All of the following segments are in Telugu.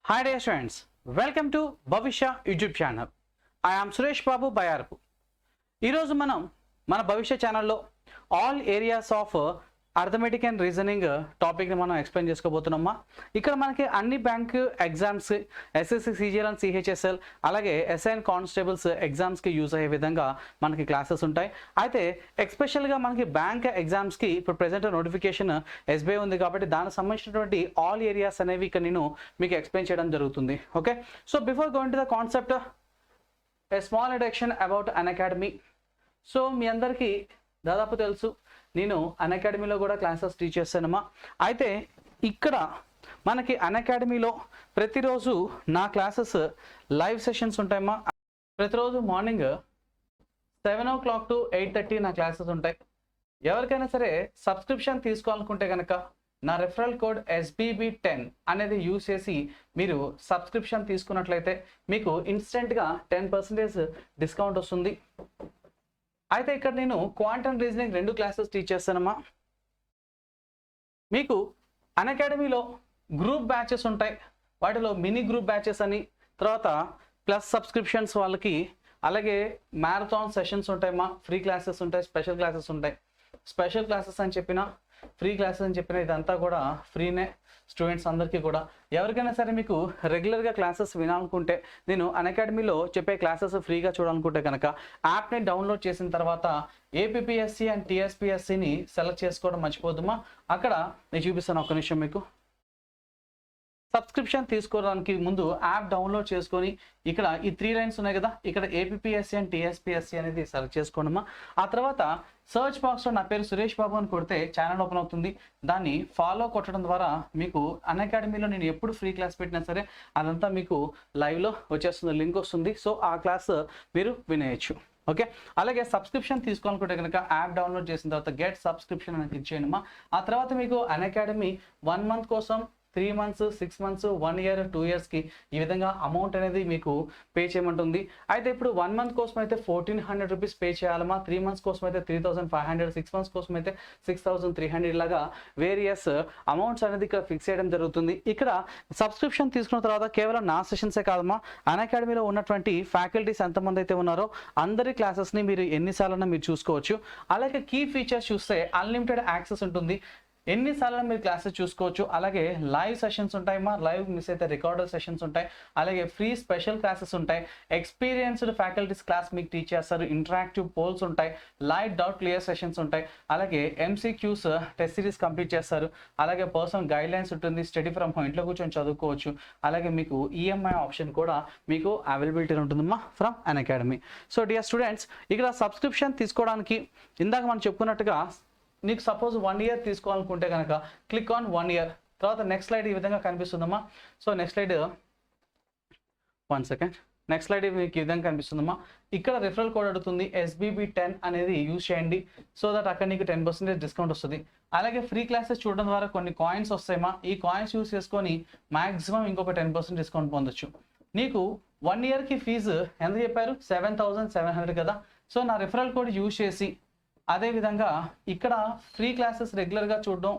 Hi dear students, welcome to Bhavishya YouTube channel. I am Suresh Babu Bayyarapu. ఈరోజు మన భవిష్య ఛానల్లో all areas of arithmetic and reasoning టాపిక్ని మనం ఎక్స్ప్లెయిన్ చేసుకోబోతున్నామా. ఇక్కడ మనకి అన్ని bank exams SSC-CGL and Chsl అలాగే SI and కానిస్టేబుల్స్ ఎగ్జామ్స్కి యూజ్ అయ్యే విధంగా మనకి క్లాసెస్ ఉంటాయి. అయితే ఎక్స్పెషల్గా మనకి బ్యాంక్ ఎగ్జామ్స్కి ఇప్పుడు ప్రెజెంట్ నోటిఫికేషన్ SBI ఉంది కాబట్టి దానికి సంబంధించినటువంటి ఆల్ ఏరియాస్ అనేవి ఇక్కడ నేను మీకు ఎక్స్ప్లెయిన్ చేయడం జరుగుతుంది. Okay, so before going to the concept a small introduction about Unacademy. So మీ అందరికీ దాదాపు తెలుసు, నేను అన్అకాడమీలో కూడా క్లాసెస్ టీచ్ చేస్తానమ్మా. అయితే ఇక్కడ మనకి అన్అకాడమీలో ప్రతిరోజు నా క్లాసెస్ లైవ్ సెషన్స్ ఉంటాయమ్మా. ప్రతిరోజు మార్నింగ్ 7 o'clock to 8:30 నా క్లాసెస్ ఉంటాయి. ఎవరికైనా సరే సబ్స్క్రిప్షన్ తీసుకోవాలనుకుంటే కనుక నా రెఫరల్ కోడ్ SBB10 అనేది యూజ్ చేసి మీరు సబ్స్క్రిప్షన్ తీసుకున్నట్లయితే మీకు ఇన్స్టెంట్గా 10% డిస్కౌంట్ వస్తుంది. అయితే ఇక్కడ నేను క్వాంటమ్ రీజనింగ్ 2 క్లాసెస్ టీచ్ చేస్తానమ్మా. మీకు అన్అకాడమీలో గ్రూప్ బ్యాచెస్ ఉంటాయి, వాటిలో మినీ గ్రూప్ బ్యాచెస్ అని, తర్వాత ప్లస్ సబ్స్క్రిప్షన్స్ వాళ్ళకి, అలాగే మ్యారథాన్ సెషన్స్ ఉంటాయమ్మా. ఫ్రీ క్లాసెస్ ఉంటాయి, స్పెషల్ క్లాసెస్ ఉంటాయి. స్పెషల్ క్లాసెస్ అని చెప్పిన, ఫ్రీ క్లాసెస్ అని చెప్పిన, ఇదంతా కూడా ఫ్రీనే స్టూడెంట్స్ అందరికీ కూడా. ఎవరికైనా సరే మీకు రెగ్యులర్గా క్లాసెస్ వినాలనుకుంటే, నేను అన్అకాడమీలో చెప్పే క్లాసెస్ ఫ్రీగా చూడాలనుకుంటే కనుక యాప్ని డౌన్లోడ్ చేసిన తర్వాత APPSC అండ్ TSPSCని సెలెక్ట్ చేసుకోవడం మర్చిపోద్దుమా. అక్కడ నేను చూపిస్తాను, ఒక్క నిమిషం. మీకు సబ్స్క్రిప్షన్ తీసుకోవడానికి ముందు యాప్ డౌన్లోడ్ చేసుకొని ఇక్కడ ఈ 3 లైన్స్ ఉన్నాయి కదా, ఇక్కడ APPSC అండ్ TSPSC అనేది సెలెక్ట్ చేసుకోండమ్మా. ఆ తర్వాత సర్చ్ బాక్స్లో నా పేరు సురేష్ బాబు అని కొడితే ఛానల్ ఓపెన్ అవుతుంది. దాన్ని ఫాలో కొట్టడం ద్వారా మీకు అన్అకాడమీలో నేను ఎప్పుడు ఫ్రీ క్లాస్ పెట్టినా సరే అదంతా మీకు లైవ్లో వచ్చేస్తుంది, లింక్ వస్తుంది. సో ఆ క్లాస్ మీరు వినేయచ్చు. ఓకే, అలాగే సబ్స్క్రిప్షన్ తీసుకోవాలనుకుంటే కనుక యాప్ డౌన్లోడ్ చేసిన తర్వాత గెట్ సబ్స్క్రిప్షన్ అని క్లిక్ చేయండి. ఆ తర్వాత మీకు అన్అకాడమీ 1 month కోసం 3 months, 6 months, 1 year, 2 yearsకి ఈ విధంగా అమౌంట్ అనేది మీకు పే చేయమంటుంది. అయితే ఇప్పుడు 1 month కోసం అయితే 1400 రూపీస్ పే చేయాలమ్మా. 3 months కోసం అయితే 3500, 6 months కోసం అయితే 6300, ఇలాగా వేరియస్ అమౌంట్స్ అనేది ఇక్కడ ఫిక్స్ చేయడం జరుగుతుంది. ఇక్కడ సబ్స్క్రిప్షన్ తీసుకున్న తర్వాత కేవలం నా సెషన్సే కాదమ్మా, అన్అకాడమీలో ఉన్నటువంటి ఫ్యాకల్టీస్ ఎంతమంది అయితే ఉన్నారో అందరి క్లాసెస్ని మీరు ఎన్నిసార్లన్నా మీరు చూసుకోవచ్చు. అలాగే కీ ఫీచర్స్ చూస్తే అన్లిమిటెడ్ యాక్సెస్ ఉంటుంది, ఎన్నిసార్లు మీరు క్లాసెస్ చూసుకోవచ్చు. అలాగే లైవ్ సెషన్స్ ఉంటాయమ్మా, లైవ్ మిస్ అయితే రికార్డర్ సెషన్స్ ఉంటాయి. అలాగే ఫ్రీ స్పెషల్ క్లాసెస్ ఉంటాయి, ఎక్స్పీరియన్స్డ్ ఫ్యాకల్టీస్ క్లాస్ మీకు టీచ్ చేస్తారు, ఇంటరాక్టివ్ పోల్స్ ఉంటాయి, లైవ్ డౌట్ క్లియర్ సెషన్స్ ఉంటాయి, అలాగే MCQs టెస్ట్ సిరీస్ కంప్లీట్ చేస్తారు, అలాగే పర్సనల్ గైడ్లైన్స్ ఉంటుంది, స్టడీ ఫ్రమ్ హోమ్, ఇంట్లో కూర్చొని చదువుకోవచ్చు. అలాగే మీకు EMI ఆప్షన్ కూడా మీకు అవైలబిలిటీ ఉంటుందమ్మా from Unacademy. So dear students, ఇక్కడ సబ్స్క్రిప్షన్ తీసుకోవడానికి ఇందాక మనం చెప్పుకున్నట్టుగా నీకు సపోజ్ 1 year తీసుకోవాలనుకుంటే కనుక క్లిక్ ఆన్ 1 year. తర్వాత నెక్స్ట్ స్లైడ్ ఈ విధంగా కనిపిస్తుందమ్మా. So next slide, 1 second, next slide మీకు ఈ విధంగా కనిపిస్తుందమ్మా. ఇక్కడ రిఫరల్ కోడ్ అడుగుతుంది, SBB10 అనేది యూజ్ చేయండి. సో దట్ అక్కడ నీకు 10% డిస్కౌంట్ వస్తుంది. అలాగే ఫ్రీ క్లాసెస్ చూడడం ద్వారా కొన్ని కాయిన్స్ వస్తాయమ్మా. ఈ కాయిన్స్ యూజ్ చేసుకొని మ్యాక్సిమం ఇంకొక 10% డిస్కౌంట్ పొందొచ్చు. నీకు 1 yearకి ఫీజు ఎంత చెప్పారు? 7700 కదా. సో నా రిఫరల్ కోడ్ యూజ్ చేసి అదేవిధంగా ఇక్కడ ఫ్రీ క్లాసెస్ రెగ్యులర్గా చూడడం,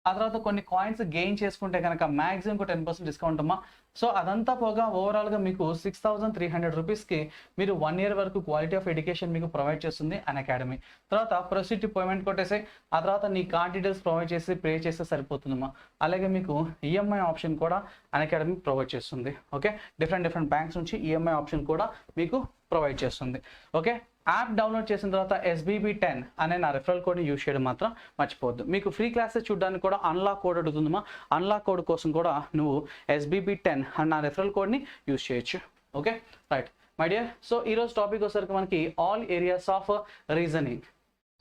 ఆ తర్వాత కొన్ని కాయిన్స్ గెయిన్ చేసుకుంటే కనుక మ్యాక్సిమం ఇంకో 10% డిస్కౌంట్ అమ్మా. సో అదంతా పోగా ఓవరాల్గా మీకు 6300 రూపీస్కి మీరు 1 year వరకు క్వాలిటీ ఆఫ్ ఎడ్యుకేషన్ మీకు ప్రొవైడ్ చేస్తుంది అన్అకాడమీ. తర్వాత ప్రొసీడ్ టు పేమెంట్ కొట్టేసి ఆ తర్వాత నీ కార్డ్ డీటెయిల్స్ ప్రొవైడ్ చేసి పే చేస్తే సరిపోతుందమ్మా. అలాగే మీకు EMI ఆప్షన్ కూడా అన్అకాడమీ ప్రొవైడ్ చేస్తుంది. ఓకే, డిఫరెంట్ బ్యాంక్స్ నుంచి EMI ఆప్షన్ కూడా మీకు ప్రొవైడ్ చేస్తుంది. ఓకే, యాప్ డౌన్లోడ్ చేసిన తర్వాత SBB10 అనే నా రిఫరల్ కోడ్ని యూజ్ చేయడం మాత్రం మర్చిపోవద్దు. మీకు ఫ్రీ క్లాసెస్ చూడడానికి కూడా అన్లాక్ కోడ్ అడుగుతుందమ్మా. అన్లాక్ కోడ్ కోసం కూడా నువ్వు SBB10 అన్న నా రిఫరల్ కోడ్ని యూజ్ చేయొచ్చు. Okay right my dear. So ఈరోజు టాపిక్ వచ్చేసరికి మనకి all areas of reasoning.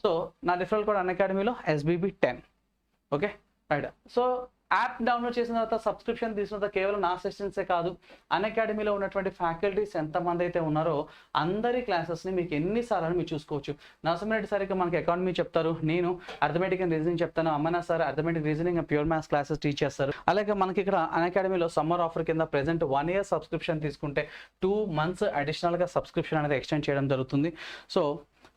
So నా రిఫరల్ కోడ్ అన్అకాడమీలో SBB10. Okay right. So app download చేసిన తర్వాత సబ్స్క్రిప్షన్ తీసుకున్న తర్వాత కేవలం నా సెషన్సే కాదు, అన్అకాడమీలో ఉన్నటువంటి ఫ్యాకల్టీస్ ఎంతమంది అయితే ఉన్నారో అందరి క్లాసెస్ని మీకు ఎన్నిసార్లు మీరు చూసుకోవచ్చు. నరసింహారెడ్డి సార్ మనకి ఎకానమీ చెప్తారు, నేను అర్థమెటిక్ అండ్ రీజనింగ్ చెప్తాను, అమ్మనా sir arithmetic reasoning and pure maths classes teach చేస్తారు. అలాగే మనకి ఇక్కడ అన్అకాడమీలో సమ్మర్ ఆఫర్ కింద ప్రెజెంట్ 1 year సబ్స్క్రిప్షన్ తీసుకుంటే 2 months అడిషనల్గా సబ్స్క్రిప్షన్ అనేది ఎక్స్టెండ్ చేయడం జరుగుతుంది. సో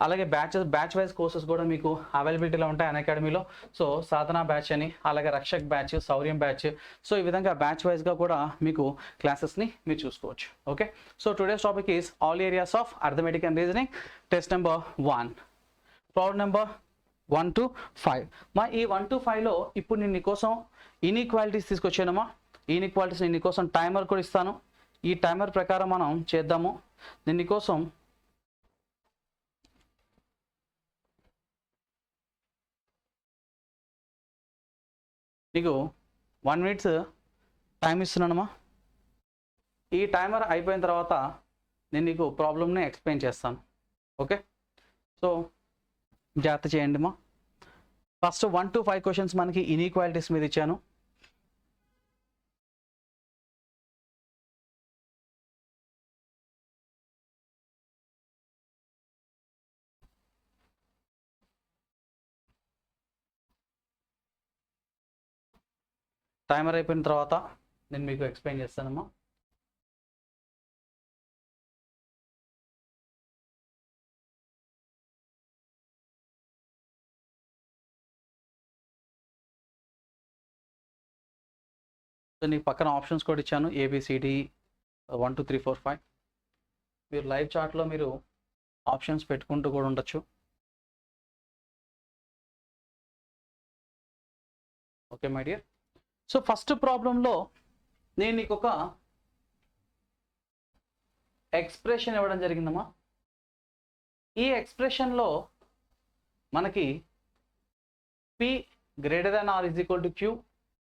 అలాగే బ్యాచ్ వైజ్ కోర్సెస్ కూడా మీకు అవైలబిలిటీలో ఉంటాయి అన్అకాడమీలో. సో సాధన బ్యాచ్ అని, అలాగే రక్షక్ బ్యాచ్, శౌర్యం బ్యాచ్, సో ఈ విధంగా బ్యాచ్ వైజ్గా కూడా మీకు క్లాసెస్ని మీరు చూసుకోవచ్చు. Okay, so today's topic is all areas of arithmetic and reasoning, test number 1, problem number 1 to 5. మా ఈ 1 to 5లో ఇప్పుడు నేను నీకోసం ఇన్ఈక్వాలిటీస్ తీసుకొచ్చానమ్మా. ఇన్ఈక్వాలిటీస్ నేను నీకోసం టైమర్ కూడా ఇస్తాను. ఈ టైమర్ ప్రకారం మనం చేద్దాము. నేను నీకోసం నీకు 1 minute టైం ఇస్తున్నానమ్మా. ఈ టైమర్ అయిపోయిన తర్వాత నేను నీకు ప్రాబ్లమ్ని ఎక్స్ప్లెయిన్ చేస్తాను. ఓకే, సో జాగ్రత్త చేయండి మా. ఫస్ట్ 1 to 5 క్వశ్చన్స్ మనకి ఇన్ఈక్వాలిటీస్ మీద ఇచ్చాను. టైమర్ అయిపోయిన తర్వాత నేను మీకు ఎక్స్ప్లెయిన్ చేస్తానమ్మా. నీకు పక్కన ఆప్షన్స్ కూడా ఇచ్చాను, ABCD 1 2 3 4 5. మీరు లైవ్ చాట్లో మీరు ఆప్షన్స్ పెట్టుకుంటూ కూడా ఉండొచ్చు. Okay my dear, so first ప్రాబ్లంలో నేను నీకు ఒక ఎక్స్ప్రెషన్ ఇవ్వడం జరిగిందమ్మా. ఈ ఎక్స్ప్రెషన్లో మనకి P greater than or is equal to Q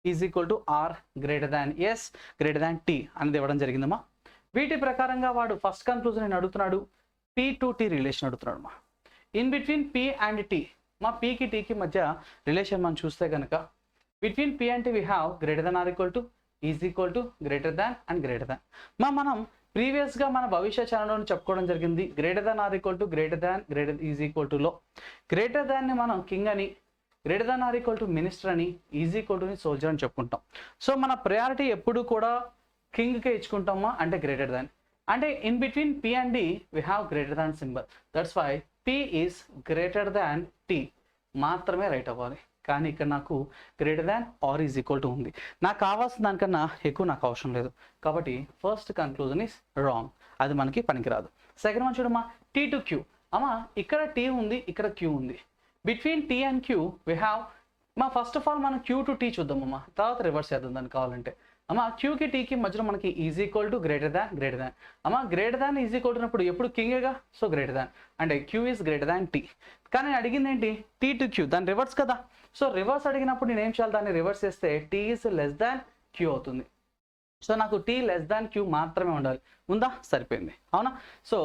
is equal to R greater than S greater than T అనేది ఇవ్వడం జరిగిందమ్మా. వీటి ప్రకారంగా వాడు ఫస్ట్ కన్క్లూజన్ నేను అడుగుతున్నాడు, P to T రిలేషన్ అడుగుతున్నాడు మా. In between P and T, మా Pకి Tకి మధ్య రిలేషన్ మనం చూస్తే కనుక between P and T we have greater than or equal to, is equal to, greater than and greater than. మనం ప్రీవియస్గా మన భవిష్య ఛానల్లో చెప్పుకోవడం జరిగింది, greater than or equal to, greater than, greater is equal టులో గ్రేటర్ దాన్ని మనం కింగ్ అని, greater than or equal to minister అని, ఈజ్ ఈక్వల్ టు సోల్జర్ అని చెప్పుకుంటాం. సో మన ప్రయారిటీ ఎప్పుడు కూడా కింగ్కే ఇచ్చుకుంటామా అంటే గ్రేటర్ దాన్. అంటే in between P and D we have greater than symbol, that's why P is greater than T మాత్రమే రైట్ అవ్వాలి. కానీ ఇక్కడ నాకు greater than or is equal to ఉంది. నాకు కావాల్సిన దానికన్నా ఎక్కువ నాకు అవసరం లేదు. కాబట్టి ఫస్ట్ కన్క్లూజన్ ఈస్ రాంగ్, అది మనకి పనికిరాదు. సెకండ్ వన్ చూడమ్మా, T to Q. అమ్మా ఇక్కడ T ఉంది, ఇక్కడ Q ఉంది. Between T and Q we have, మా ఫస్ట్ ఆఫ్ ఆల్ మనం Q to T చూద్దామమ్మా, తర్వాత రివర్స్ చేద్దాం దాన్ని కావాలంటే. అమ్మా Qకి Tకి మధ్యలో మనకి is equal to, greater than, greater than. అమ్మా గ్రేటర్ దాన్ ఈజ్ ఈక్వల్ టున్నప్పుడు ఎప్పుడు కింగేగా, సో గ్రేటర్ దాన్ అంటే Q is greater than T. కానీ అడిగింది ఏంటి, T to Q, దాని రివర్స్ కదా. సో రివర్స్ అడిగినప్పుడు నేను ఏం చేయాలి, దాన్ని రివర్స్ చేస్తే T is less than Q అవుతుంది. సో నాకు T లెస్ దాన్ Q మాత్రమే ఉండాలి. ఉందా, సరిపోయింది, అవునా. సో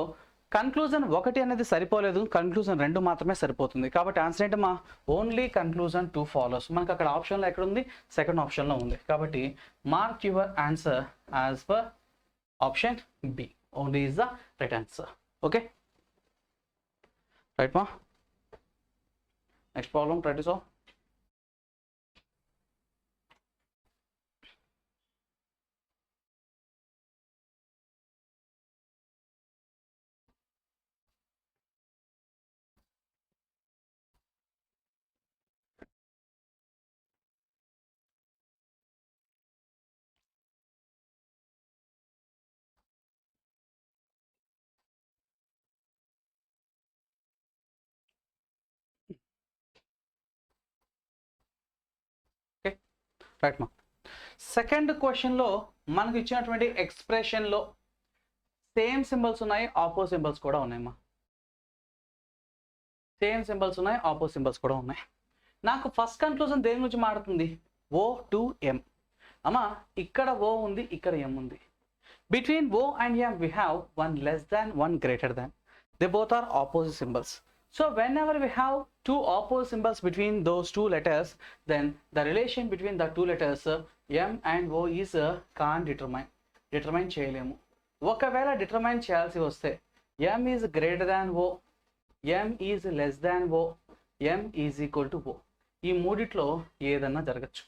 కన్క్లూజన్ 1 అనేది సరిపోలేదు, కన్క్లూజన్ 2 మాత్రమే సరిపోతుంది. కాబట్టి ఆన్సర్ ఏంటమ్మా, ఓన్లీ కన్క్లూజన్ 2 ఫాలోస్. మనకు అక్కడ ఆప్షన్లో ఎక్కడ ఉంది, సెకండ్ ఆప్షన్లో ఉంది. కాబట్టి mark your answer as per option B, only is the right answer. Okay right మా. Next problem try to solve. Right మా. సెకండ్ క్వశ్చన్లో మనకు ఇచ్చినటువంటి ఎక్స్ప్రెషన్లో సేమ్ సింబల్స్ ఉన్నాయి, ఆపోజిట్ సింబల్స్ కూడా ఉన్నాయమ్మా. సేమ్ సింబల్స్ ఉన్నాయి, ఆపోజిట్ సింబల్స్ కూడా ఉన్నాయి. నాకు ఫస్ట్ కన్క్లూజన్ దేని గురించి మాట్లాడుతుంది, O to M. అమ్మా ఇక్కడ O ఉంది, ఇక్కడ M ఉంది. Between O and M we have one less than, one greater than. They both are opposite symbols. So whenever we have two opposite symbols between those two letters, then the relation between the two letters M and O is can't determine చేయలేము. ఒకవేళ డిటర్మైన్ చేయాల్సి వస్తే M is greater than O, M is less than O, M is equal to O, ఈ మూడిట్లో ఏదన్నా జరగచ్చు.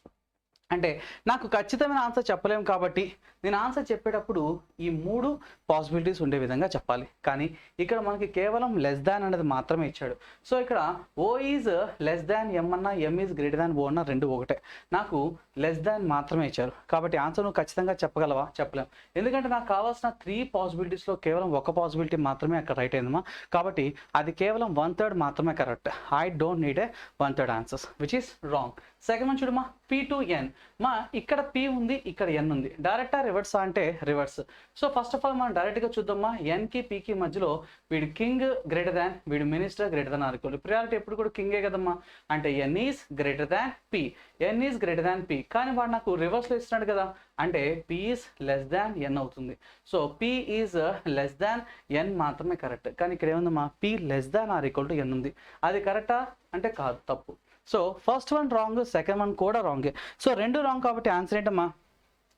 అంటే నాకు ఖచ్చితమైన ఆన్సర్ చెప్పలేము కాబట్టి నేను ఆన్సర్ చెప్పేటప్పుడు ఈ 3 పాసిబిలిటీస్ ఉండే విధంగా చెప్పాలి. కానీ ఇక్కడ మనకి కేవలం లెస్ దాన్ అనేది మాత్రమే ఇచ్చాడు. సో ఇక్కడ ఓ ఈజ్ లెస్ దాన్ ఎం అన్నా ఎం ఈజ్ గ్రేటర్ దాన్ ఓ అన్నా రెండు ఒకటే. నాకు లెస్ దాన్ మాత్రమే ఇచ్చారు కాబట్టి ఆన్సర్ నువ్వు ఖచ్చితంగా చెప్పగలవా? చెప్పలేం. ఎందుకంటే నాకు కావాల్సిన 3 పాసిబిలిటీస్లో కేవలం ఒక పాసిబిలిటీ మాత్రమే అక్కడ రైట్ అయిందమ్మా. కాబట్టి అది కేవలం 1/3 మాత్రమే correct. I don't need a 1/3 answers which is wrong. Second one చూడమ్మా, P to N. మా ఇక్కడ P ఉంది, ఇక్కడ N ఉంది. డైరెక్టా రివర్స్ అంటే reverse. So first of all మనం డైరెక్ట్గా చూద్దామా. Nకి Pకి మధ్యలో వీడు కింగ్ గ్రేటర్ దాన్, వీడు మినిస్టర్ గ్రేటర్ దాన్ అనుకోండి. ప్రియారిటీ ఎప్పుడు కూడా కింగే కదమ్మా. అంటే N is greater than P. N is greater than P. కానీ వాడు నాకు రివర్స్లో ఇస్తున్నాడు కదా, అంటే P is less than N అవుతుంది. So P is less than N మాత్రమే కరెక్ట్. కానీ ఇక్కడ ఏముందమ్మా, P less than or equal to N ఉంది. అది కరెక్టా అంటే కాదు, తప్పు. So first one wrong, second one కూడా రాంగే. సో రెండు రాంగ్ కాబట్టి ఆన్సర్ ఏంటమ్మా,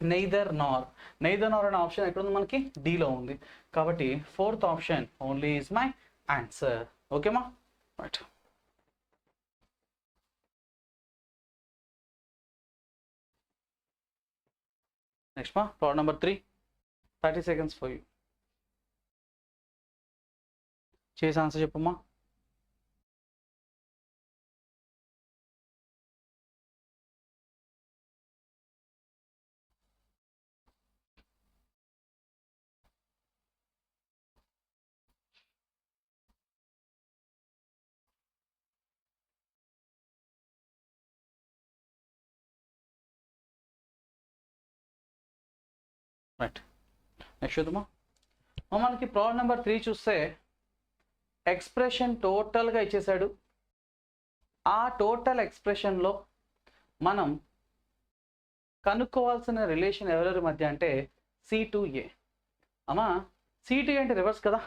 నెయిదర్ నార్. నెయిదర్ నార్ అనే ఆప్షన్ ఎక్కడ ఉంది మనకి, డీలో ఉంది. కాబట్టి fourth option only is my answer. ఓకేమా, రైట్. నెక్స్ట్ మా problem number 3, 30 seconds for you. చేసి ఆన్సర్ చెప్పమ్మా. రైట్, నెక్స్ట్ చూద్దామా. మనకి ప్రాబ్లం నెంబర్ 3 చూస్తే ఎక్స్ప్రెషన్ టోటల్గా ఇచ్చేసాడు. ఆ టోటల్ ఎక్స్ప్రెషన్లో మనం కనుక్కోవాల్సిన రిలేషన్ ఎవరెవరి మధ్య అంటే C to A. అమ్మా C to A అంటే రివర్స్ కదా.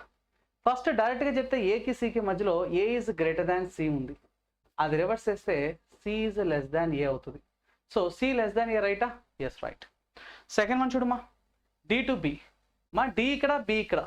ఫస్ట్ డైరెక్ట్గా చెప్తే ఏకి సికి మధ్యలో A is greater than C ఉంది. అది రివర్స్ చేస్తే C is less than A అవుతుంది. So C less than A రైటా? Yes right. సెకండ్ వన్ చూడమ్మా, D to B. మా D ఇక్కడ, B ఇక్కడ.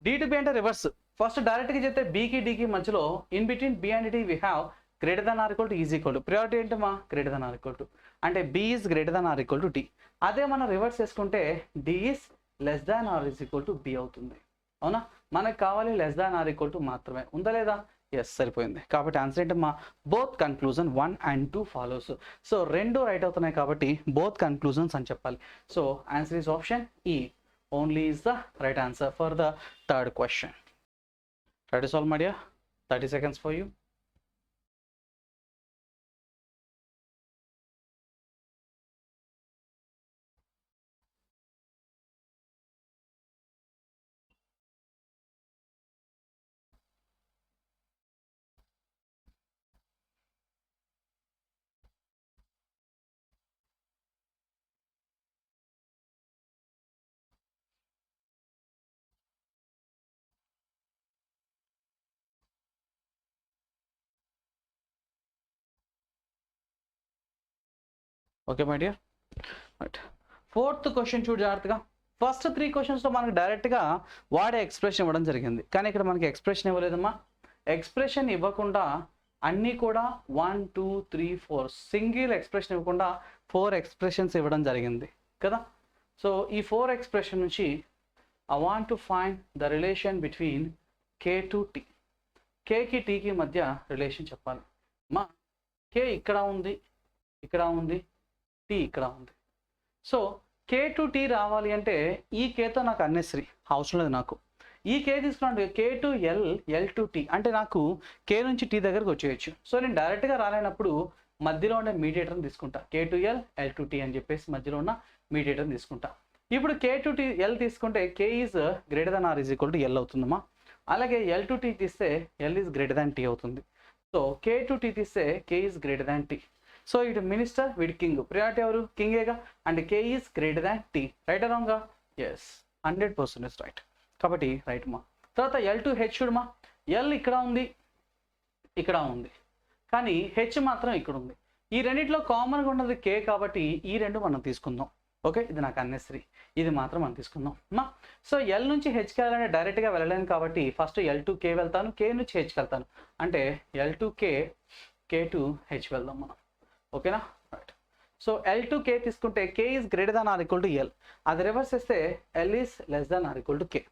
D to B అంటే రివర్స్. ఫస్ట్ డైరెక్ట్గా చెప్తే Bకి Dకి మధ్యలో in between B and D we have greater than or equal to is equal to. Priority ఏంటమ్మా, greater than or equal to. అంటే B is greater than or equal to D. అదే మనం రివర్స్ చేసుకుంటే D is less than or is equal to B అవుతుంది. అవునా, మనకు కావాలి less than or equal to మాత్రమే. ఉందా లేదా? ఎస్, సరిపోయింది. కాబట్టి ఆన్సర్ ఏంటమ్మా, both conclusion 1 and 2 follows. So రెండు రైట్ అవుతున్నాయి కాబట్టి బోత్ కన్క్లూజన్స్ అని చెప్పాలి. So answer is option E only is the right answer for the third question. That is all my dear. 30 seconds for you. Okay my dear, right. Fourth question చూడు జాగ్రత్తగా. ఫస్ట్ 3 క్వశ్చన్స్లో మనకి డైరెక్ట్గా వాడే ఎక్స్ప్రెషన్ ఇవ్వడం జరిగింది. కానీ ఇక్కడ మనకి ఎక్స్ప్రెషన్ ఇవ్వలేదమ్మా. ఎక్స్ప్రెషన్ ఇవ్వకుండా అన్నీ కూడా 1 2 3 4 సింగిల్ ఎక్స్ప్రెషన్ ఇవ్వకుండా 4 ఎక్స్ప్రెషన్స్ ఇవ్వడం జరిగింది కదా. సో ఈ 4 ఎక్స్ప్రెషన్ నుంచి I want to find the relation between K to T. Kకి Tకి మధ్య రిలేషన్ చెప్పాలి. మా K ఇక్కడ ఉంది, ఇక్కడ ఉంది, T ఇక్కడ ఉంది. సో K to T రావాలి అంటే ఈ Kతో నాకు అన్నెసరీ అవసరం లేదు. నాకు ఈ K తీసుకున్నాను, K to L, L to T అంటే నాకు K నుంచి T దగ్గరకు వచ్చేయచ్చు. సో నేను డైరెక్ట్గా రాలేనప్పుడు మధ్యలో ఉండే మీడియేటర్ని తీసుకుంటా. K to L, L to T అని చెప్పేసి మధ్యలో ఉన్న మీడియేటర్ని తీసుకుంటా. ఇప్పుడు K to T L తీసుకుంటే K is greater than or is equal to L అవుతుందమ్మా. అలాగే L to T తీస్తే L is greater than T అవుతుంది. సో K to T తీస్తే K is greater than T. So ఇటు మినిస్టర్, వీడి కింగ్. ప్రియారిటీ ఎవరు? కింగేగా. And K is greater than T. Right రాంగా? Yes, 100% right. కాబట్టి రైట్ మా. తర్వాత L to H చూడమా. L ఇక్కడ ఉంది, ఇక్కడ ఉంది, కానీ H మాత్రం ఇక్కడ ఉంది. ఈ రెండిట్లో కామన్గా ఉన్నది K కాబట్టి ఈ రెండు మనం తీసుకుందాం. ఓకే, ఇది నాకు అన్నెసరీ, ఇది మాత్రం మనం తీసుకుందాం అమ్మా. సో L నుంచి Hకి వెళ్ళాలంటే డైరెక్ట్గా వెళ్ళలేను కాబట్టి ఫస్ట్ L to K వెళ్తాను, K నుంచి Hకి వెళ్తాను. అంటే L to K, K to H వెళ్దాం మనం. ఓకేనా, right. So L to K తీసుకుంటే K is greater than or equal to L, అది రివర్స్ చేస్తే L is less than or equal to K.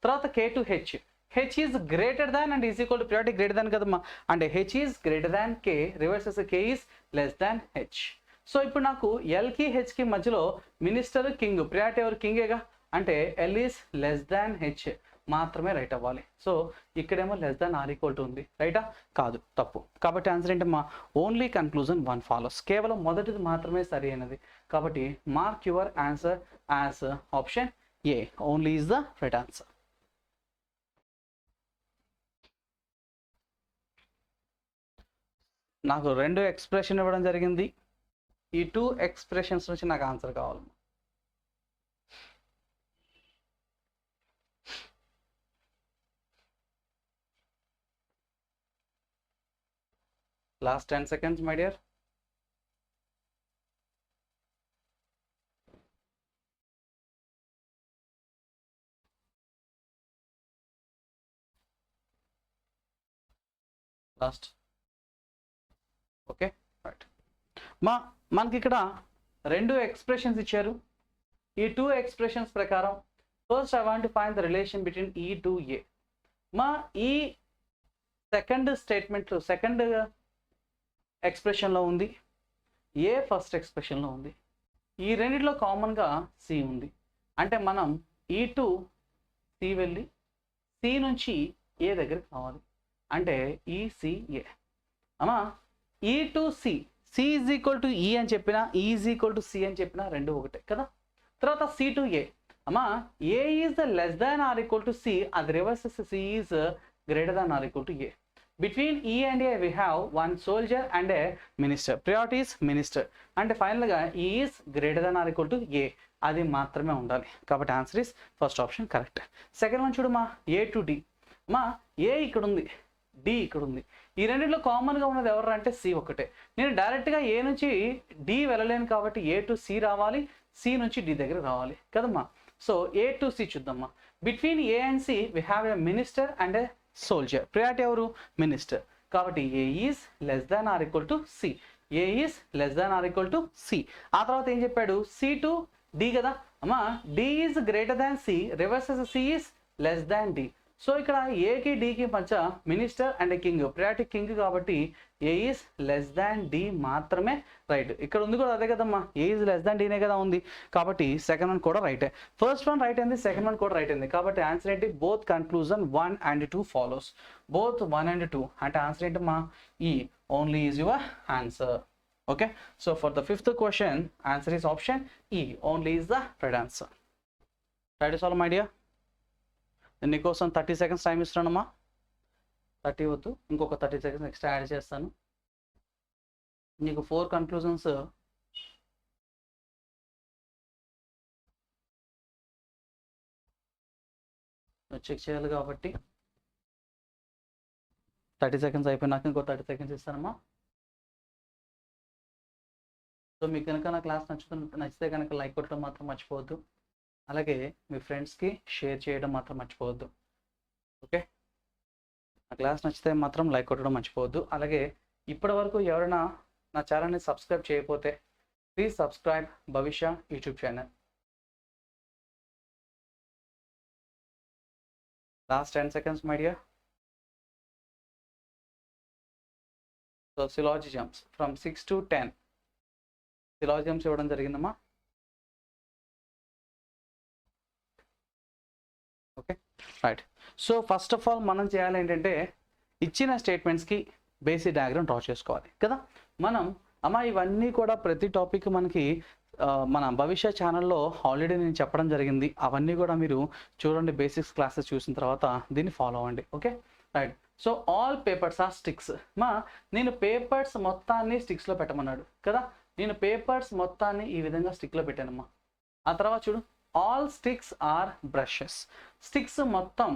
తర్వాత K to H, H is greater than and is equal to priority greater than కదమ్మా, అంటే H is greater than K, reverse చేస్తే K is less than H. So ఇప్పుడు నాకు Lకి Hకి మధ్యలో మినిస్టర్ కింగ్, ప్రియారిటీ ఎవరు కింగేగా, అంటే L is less than H మాత్రమే రైట్ అవ్వాలి. సో ఇక్కడేమో less than or equal to ఉంది, రైటా? కాదు, తప్పు. కాబట్టి ఆన్సర్ ఏంటమ్మా, ఓన్లీ కన్క్లూజన్ 1 ఫాలోస్, కేవలం మొదటిది మాత్రమే సరి అయినది. కాబట్టి mark your answer as option A, only is the right answer. నాకు 2 ఎక్స్ప్రెషన్ ఇవ్వడం జరిగింది, ఈ 2 ఎక్స్ప్రెషన్స్ నుంచి నాకు ఆన్సర్ కావాలి. Last 10 seconds, my dear. Last. Okay, right. మనకి ఇక్కడ 2 ఎక్స్ప్రెషన్స్ ఇచ్చారు. ఈ 2 ఎక్స్ప్రెషన్స్ ప్రకారం first I want to find the relation between E to A. ఈ సెకండ్ స్టేట్మెంట్ సెకండ్ ఎక్స్ప్రెషన్లో ఉంది, ఏ ఫస్ట్ ఎక్స్ప్రెషన్లో ఉంది. ఈ రెండిట్లో కామన్గా సి ఉంది, అంటే మనం ఈ టు సి వెళ్ళి సి నుంచి ఏ దగ్గరికి రావాలి, అంటే ఈసిఏ. అమ్మా E to C, C is equal to E అని చెప్పినా, ఈ ఈజ్ ఈక్వల్ టు సి అని చెప్పినా రెండు ఒకటే కదా. తర్వాత సి టు ఏ, అమ్మా A is less than or equal to C, అది reverse C is greater than or equal to A. Between E and A we have one soldier and a minister. Priority is minister. And finally E is greater than or equal to A. అది మాత్రమే ఉండాలి. కాబట్టి answer is first option correct. Second one చూడు A to D. A ఇక్కడ ఉంది, D ఇక్కడ ఉంది. ఈ రెండిట్లో కామన్గా ఉన్నది ఎవరు అంటే C ఒకటే. నేను డైరెక్ట్గా A నుంచి D వెళ్ళలేను కాబట్టి A to C రావాలి, C నుంచి D దగ్గర రావాలి కదమ్మా. సో A to C చూద్దామా. Between A and C we have a minister and a soldier. Priority ఎవరు? మినిస్టర్. కాబట్టి A is less than or equal to C, A is less than or equal to C. ఆ తర్వాత ఏం చెప్పాడు, సి టు డి కదా. అమ్మా D is greater than C, reverses C is less than D. So ఇక్కడ ఏకి డికి మధ్య minister and king, priority king కాబట్టి A is less than D మాత్రమే రైట్. ఇక్కడ ఉంది కూడా అదే కదమ్మా, ఏ ఈజ్ లెస్ దాన్ డీనే కదా ఉంది. కాబట్టి సెకండ్ వన్ కూడా రైటే. ఫస్ట్ వన్ రైట్ అయింది, సెకండ్ వన్ కూడా రైట్ అయింది. కాబట్టి ఆన్సర్ ఏంటి, both conclusion 1 and 2 follows. Both 1 and 2 అంటే ఆన్సర్ ఏంటమ్మా, E only is your answer. Okay, so for the 5th question answer is option E, only is the right answer. Right solve my dear. నేను నీకోసం 30 seconds టైం ఇస్తున్నానమ్మా. 30 వద్దు, ఇంకొక 30 seconds ఎక్స్ట్రా యాడ్ చేస్తాను. నీకు 4 కన్క్లూజన్స్ చెక్ చేయాలి కాబట్టి 30 seconds అయిపోయినాక ఇంకో 30 seconds ఇస్తానమ్మా. సో మీకు కనుక నా క్లాస్ నచ్చితే కనుక లైక్ కొట్టడం మాత్రం మర్చిపోవద్దు. అలాగే మీ ఫ్రెండ్స్కి షేర్ చేయడం మాత్రం మర్చిపోవద్దు. ఓకే, నా క్లాస్ నచ్చితే మాత్రం లైక్ కొట్టడం మర్చిపోవద్దు. అలాగే ఇప్పటి వరకు ఎవరైనా నా ఛానల్ని సబ్స్క్రైబ్ చేయకపోతే please subscribe Bhavishya YouTube channel. Last 10 seconds my dear. So syllogisms from 6 to 10 syllogisms ఇవ్వడం జరిగిందమ్మా. Okay right. So first of all మనం చేయాలి ఏంటంటే, ఇచ్చిన స్టేట్మెంట్స్కి బేసిక్ డయాగ్రామ్ డ్రా చేసుకోవాలి కదా. మనం ఇవన్నీ కూడా ప్రతి టాపిక్ మనకి మన భవిష్య ఛానల్లో ఆల్రెడీ నేను చెప్పడం జరిగింది. అవన్నీ కూడా మీరు చూడండి, బేసిక్స్ క్లాసెస్ చూసిన తర్వాత దీన్ని ఫాలో అవ్వండి. Okay right. So all papers are sticks. నేను పేపర్స్ మొత్తాన్ని స్టిక్స్లో పెట్టమన్నాడు కదా. నేను పేపర్స్ మొత్తాన్ని ఈ విధంగా స్టిక్లో పెట్టానమ్మా. ఆ తర్వాత చూడు, all sticks are brushes. Sticks మొత్తం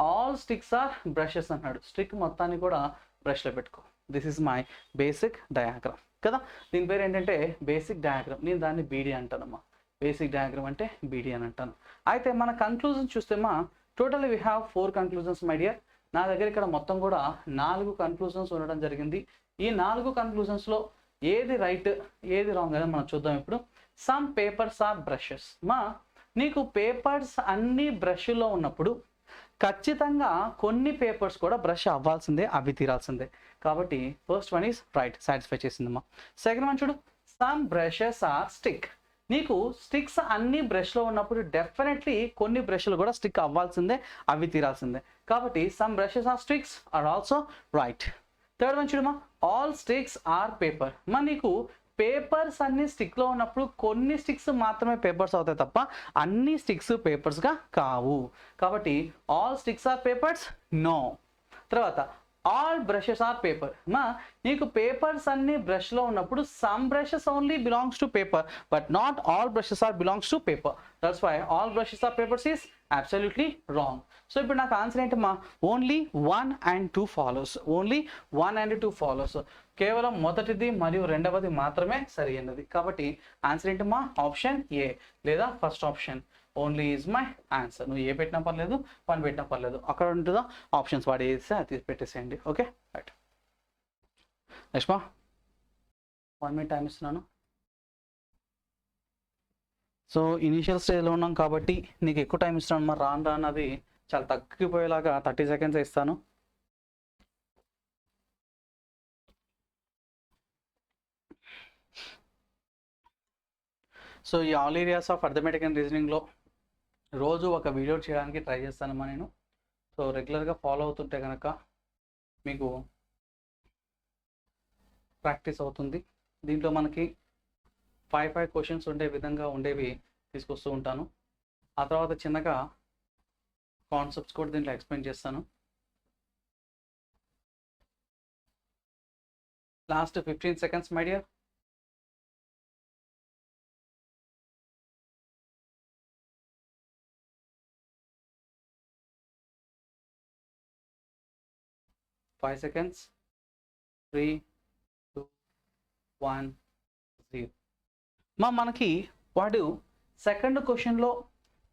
ఆల్ స్టిక్స్ ఆర్ బ్రషెస్ అన్నాడు. స్టిక్ మొత్తాన్ని కూడా బ్రష్లో పెట్టుకో. This is my basic diagram కదా. దీని పేరు ఏంటంటే బేసిక్ డయాగ్రామ్. నేను దాన్ని బీడీ అంటానమ్మా. బేసిక్ డయాగ్రామ్ అంటే బీడీ అని అంటాను. అయితే మన కన్క్లూజన్ చూస్తే total we have 4 conclusions my dear. నా దగ్గర ఇక్కడ మొత్తం కూడా 4 కన్క్లూజన్స్ ఉండడం జరిగింది. ఈ 4 కన్క్లూజన్స్లో ఏది రైట్ ఏది రాంగ్ అనేది మనం చూద్దాం ఇప్పుడు. Some papers are brushes. నీకు పేపర్స్ అన్ని బ్రష్లో ఉన్నప్పుడు ఖచ్చితంగా కొన్ని పేపర్స్ కూడా బ్రష్ అవ్వాల్సిందే, అవి తీరాల్సిందే. కాబట్టి first one is right, satisfy చేసిందమ్మా. సెకండ్ వన్ చూడు, సమ్ బ్రషెస్ ఆర్ స్టిక్. నీకు స్టిక్స్ అన్ని బ్రష్లో ఉన్నప్పుడు డెఫినెట్లీ కొన్ని బ్రష్లు కూడా స్టిక్ అవ్వాల్సిందే, అవి తీరాల్సిందే. కాబట్టి some brushes are sticks are also right. Third one చూడమ్మా, ఆల్ స్టిక్స్ ఆర్ పేపర్. నీకు పేపర్స్ అన్ని స్టిక్లో ఉన్నప్పుడు కొన్ని స్టిక్స్ మాత్రమే పేపర్స్ అవుతాయి తప్ప అన్ని స్టిక్స్ పేపర్స్గా కావు. కాబట్టి all sticks are papers no. తర్వాత ఆల్ బ్రషెస్ ఆర్ పేపర్. నీకు పేపర్స్ అన్ని బ్రష్లో ఉన్నప్పుడు some brushes only belongs to paper but not all brushes are belongs to paper. That's why all brushes are papers is absolutely wrong. So ఇప్పుడు నాకు ఆన్సర్ ఏంటమ్మా, only 1 and 2 follows. Only 1 and 2 follows. కేవలం మొదటిది మరియు రెండవది మాత్రమే సరి అయినది. కాబట్టి ఆన్సర్ ఏంటమ్మా, ఆప్షన్ ఏ లేదా first option only is my answer. నువ్వు ఏ పెట్టినా పర్లేదు, 1 పెట్టినా పర్లేదు, అక్కడ ఉంటుందా ఆప్షన్స్ వాడి వేస్తే అది పెట్టేసేయండి. Okay right. Next 1 minute time ఇస్తున్నాను. సో ఇనీషియల్ స్టేజ్లో ఉన్నాం కాబట్టి నీకు ఎక్కువ టైం ఇస్తున్నాను. రాను రాను అది చాలా తగ్గిపోయేలాగా 30 seconds ఇస్తాను. సో ఈ all areas of arithmetic and రీజనింగ్లో రోజు ఒక వీడియో చేయడానికి ట్రై చేస్తానమ్మా నేను. సో రెగ్యులర్గా ఫాలో అవుతుంటే కనుక మీకు ప్రాక్టీస్ అవుతుంది. దీంట్లో మనకి 5 క్వశ్చన్స్ ఉండే విధంగా ఉండేవి తీసుకొస్తూ ఉంటాను. ఆ తర్వాత చిన్నగా కాన్సెప్ట్స్ కూడా దీంట్లో ఎక్స్ప్లెయిన్ చేస్తాను. Last 15 seconds my dear. Five seconds. 3, 2, 1, 0. మనకి వాడు సెకండ్ క్వశ్చన్లో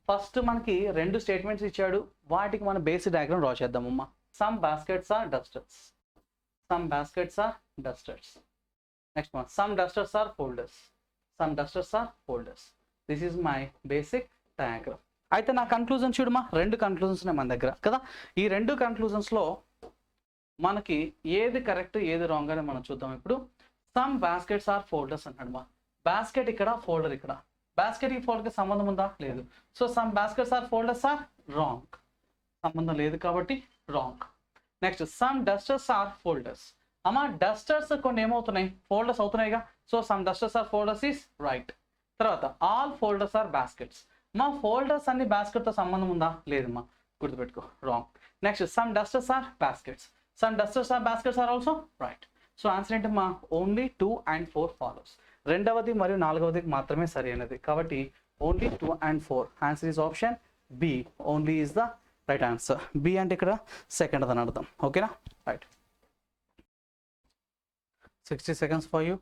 ఫస్ట్ మనకి 2 స్టేట్మెంట్స్ ఇచ్చాడు. వాటికి మన బేసిక్ డయాగ్రామ్ డ్రా చేద్దామమ్మా. Some baskets are dusters. Some baskets are dusters. Next one, some dusters are folders. Some dusters are folders. This is my basic diagram. అయితే నా కన్క్లూజన్ చూడమా, 2 కన్క్లూజన్స్ ఉన్నాయి మన దగ్గర కదా. ఈ 2 కన్క్లూజన్స్లో మనకి ఏది కరెక్ట్ ఏది రాంగ్ అని మనం చూద్దాం ఇప్పుడు. సమ్ బాస్కెట్స్ ఆర్ ఫోల్డర్స్ అంటాడు మా. బాస్కెట్ ఇక్కడ, ఫోల్డర్ ఇక్కడ. బాస్కెట్కి ఫోల్డర్కి సంబంధం ఉందా? లేదు. So some baskets are folders are wrong. సంబంధం లేదు కాబట్టి wrong. Next some dusters are folders. Dusters కొన్ని ఏమవుతున్నాయి, ఫోల్డర్స్ అవుతున్నాయిగా. So some dusters are folders is right. తర్వాత all folders are baskets. Folders అన్ని బాస్కెట్తో సంబంధం ఉందా? లేదమ్మా, గుర్తుపెట్టుకో, wrong. Next some dusters are baskets. Some dusters are baskets are also right. So answer ఏంటమ్మా, ఓన్లీ 2 and 4 ఫాలోస్. రెండవది మరియు నాలుగవది మాత్రమే సరి అయినది. కాబట్టి only 2 and 4. Answer is option B. Only is the right answer. B అంటే ఇక్కడ సెకండ్ అని అర్థం. ఓకేనా right. 60 seconds for you.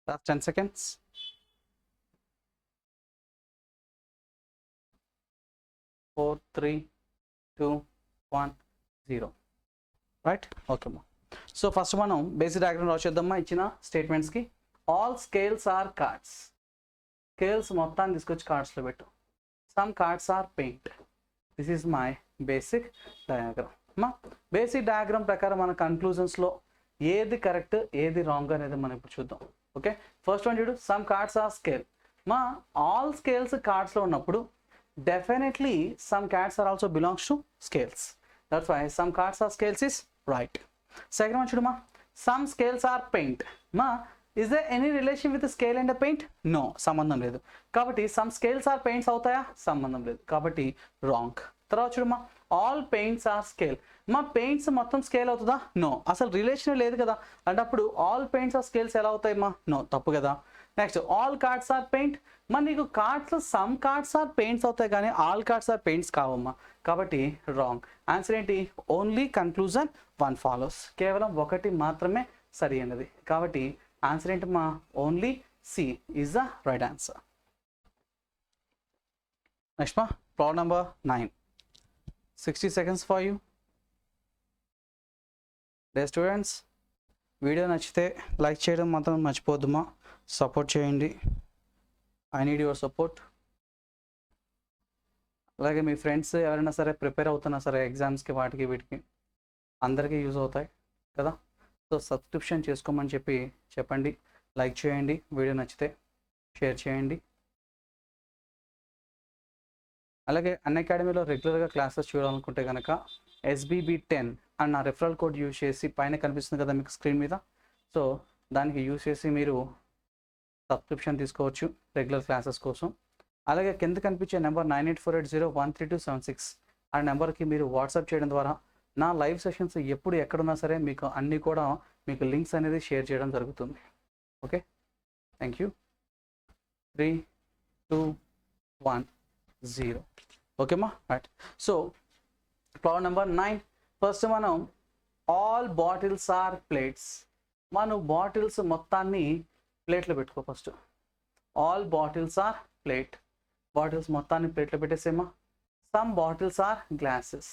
Last 10 seconds. 4, 3, 2, 1, 0. Right. Okay అమ్మా. సో ఫస్ట్ మనం బేసిక్ డయాగ్రామ్ రాసేద్దామా ఇచ్చిన స్టేట్మెంట్స్కి. All scales are cards. Scales మొత్తాన్ని తీసుకొచ్చి కార్డ్స్లో పెట్టు. Some cards are paint. This is my basic diagram. Basic diagram ప్రకారం మన కన్క్లూజన్స్లో ఏది కరెక్ట్ ఏది రాంగ్ అనేది మనం ఇప్పుడు చూద్దాం. ఓకే, ఫస్ట్ వన్ చూడు, some cards are scale. All scales కార్డ్స్లో ఉన్నప్పుడు definitely some cards are also belongs to scales. That's why some cards are scales is right. Second one చూడమా, సమ్ స్కేల్స్ ఆర్ పెయింట్. మా is they any relation with scale and paint? No, సంబంధం లేదు. కాబట్టి సమ్ స్కేల్స్ ఆర్ పెయింట్స్ అవుతాయా? సంబంధం లేదు, కాబట్టి రాంగ్. తర్వాత చూడమ్మా, ఆల్ పెయింట్స్ ఆర్ స్కేల్. మా పెయింట్స్ మొత్తం స్కేల్ అవుతుందా? నో, అసలు రిలేషన్ లేదు కదా. అంటే అప్పుడు ఆల్ పెయింట్స్ ఆర్ స్కేల్స్ ఎలా అవుతాయి మా? నో, తప్పు కదా. Next, all cards are paint. మరి నీకు cards some cards are paints అవుతాయి కానీ ఆల్ కార్డ్స్ ఆర్ పెయింట్స్ కావమ్మా, కాబట్టి రాంగ్. ఆన్సర్ ఏంటి? Only conclusion one follows. కేవలం ఒకటి మాత్రమే సరి అయినది. కాబట్టి ఆన్సర్ ఏంటి మా? Only C is the right answer. Next మా, problem number 9. 60 seconds for you. Dear students, video నచ్చితే లైక్ చేయడం మాత్రం మర్చిపోద్దుమా, సపోర్ట్ చేయండి. I need your support. అలాగే మీ ఫ్రెండ్స్ ఎవరైనా సరే ప్రిపేర్ అవుతున్నా సరే ఎగ్జామ్స్కి వాటికి వీటికి అందరికీ యూజ్ అవుతాయి కదా. సో సబ్స్క్రిప్షన్ చేసుకోమని చెప్పండి. లైక్ చేయండి, వీడియో నచ్చితే షేర్ చేయండి. అలాగే అన్అకాడమీలో రెగ్యులర్గా క్లాసెస్ చూడాలనుకుంటే కనుక SBB10 అన్న రెఫరల్ కోడ్ యూజ్ చేసి పైన కనిపిస్తుంది కదా మీకు స్క్రీన్ మీద, సో దానికి యూజ్ చేసి మీరు సబ్స్క్రిప్షన్ తీసుకోవచ్చు రెగ్యులర్ క్లాసెస్ కోసం. అలాగే కింద కనిపించే నెంబర్ 9848013276 ఆ నెంబర్కి మీరు వాట్సాప్ చేయడం ద్వారా నా లైవ్ సెషన్స్ ఎప్పుడు ఎక్కడున్నా సరే మీకు అన్నీ కూడా మీకు లింక్స్ అనేది షేర్ చేయడం జరుగుతుంది. Okay, thank you. 3, 2, 1, 0. ఓకే మా, right. So problem number 9. First మనం ఆల్ బాటిల్స్ ఆర్ ప్లేట్స్. మనం బాటిల్స్ మొత్తాన్ని ప్లేట్లో పెట్టుకో. First all bottles are plate. Bottles మొత్తాన్ని ప్లేట్లో పెట్టేసేమా. Some bottles are glasses.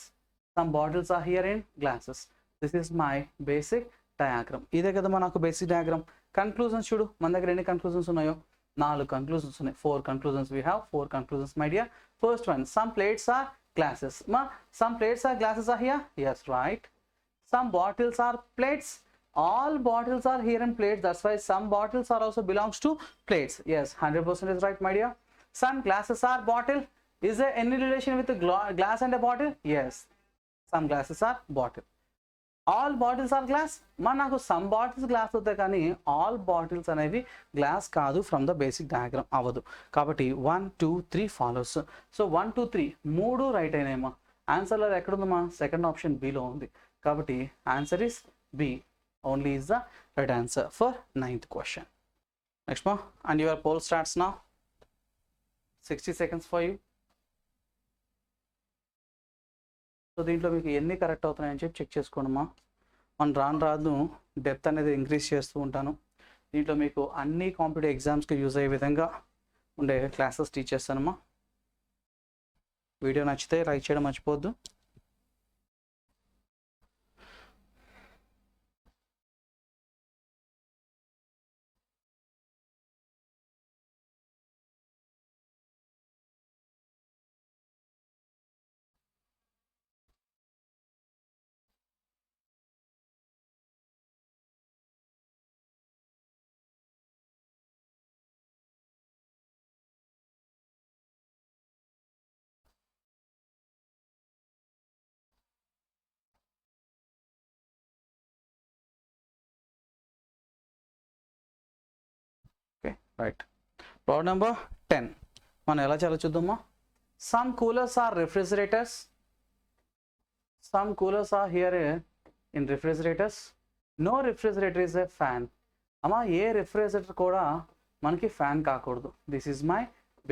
Some bottles are here in glasses. This is my basic diagram. ఇదే కదా మనకు బేసిక్ డయాగ్రామ్. కన్క్లూజన్స్ చూడు, మన దగ్గర ఎన్ని కన్క్లూజన్స్ ఉన్నాయో? 4 conclusions ఉన్నాయి. 4 conclusions we have. 4 conclusions my dear. First one, some plates are glasses. Ma, some plates are glasses are here? Yes, right. Some bottles are plates. All bottles are here in plates. That's why some bottles are also belongs to plates. Yes, 100% is right my dear. Some glasses are bottle. Is there any relation with the glass and a bottle? Yes, some glasses are bottle. All bottles are glass. మరి నాకు సమ్ బాటిల్స్ గ్లాస్ అవుతాయి కానీ ఆల్ బాటిల్స్ అనేవి గ్లాస్ కాదు. ఫ్రమ్ ద బేసిక్ డయాగ్రామ్ అవ్వదు. కాబట్టి 1, 2, 3 ఫాలోస్. సో 1, 2, 3 3 రైట్ అయినాయమ్మా. ఆన్సర్లో ఎక్కడుందమ్మా? సెకండ్ ఆప్షన్ బిలో ఉంది. కాబట్టి answer is B only is the right answer for 9th question. Next మా, and your poll starts now. 60 seconds for you. So దీంట్లో మీకు ఎన్ని కరెక్ట్ అవుతున్నాయని చెక్ చేసుకోండమ్మా. మనం రాను డెప్త్ అనేది ఇంక్రీజ్ చేస్తూ ఉంటాను. దీంట్లో మీకు అన్ని కాంపిటేటివ్ ఎగ్జామ్స్కి యూజ్ అయ్యే విధంగా ఉండే క్లాసెస్ టీచ్ చేస్తానమ్మా. వీడియో నచ్చితే లైక్ చేయడం మర్చిపోవద్దు. రైట్. ప్రాబ్లం నెంబర్ 10 మనం ఎలా చేయాలో చూద్దామా. Some coolers are refrigerators. Some coolers are here in refrigerators. No refrigerator is a fan. అమ్మా, ఏ రిఫ్రిజిరేటర్ కూడా మనకి ఫ్యాన్ కాకూడదు. This is my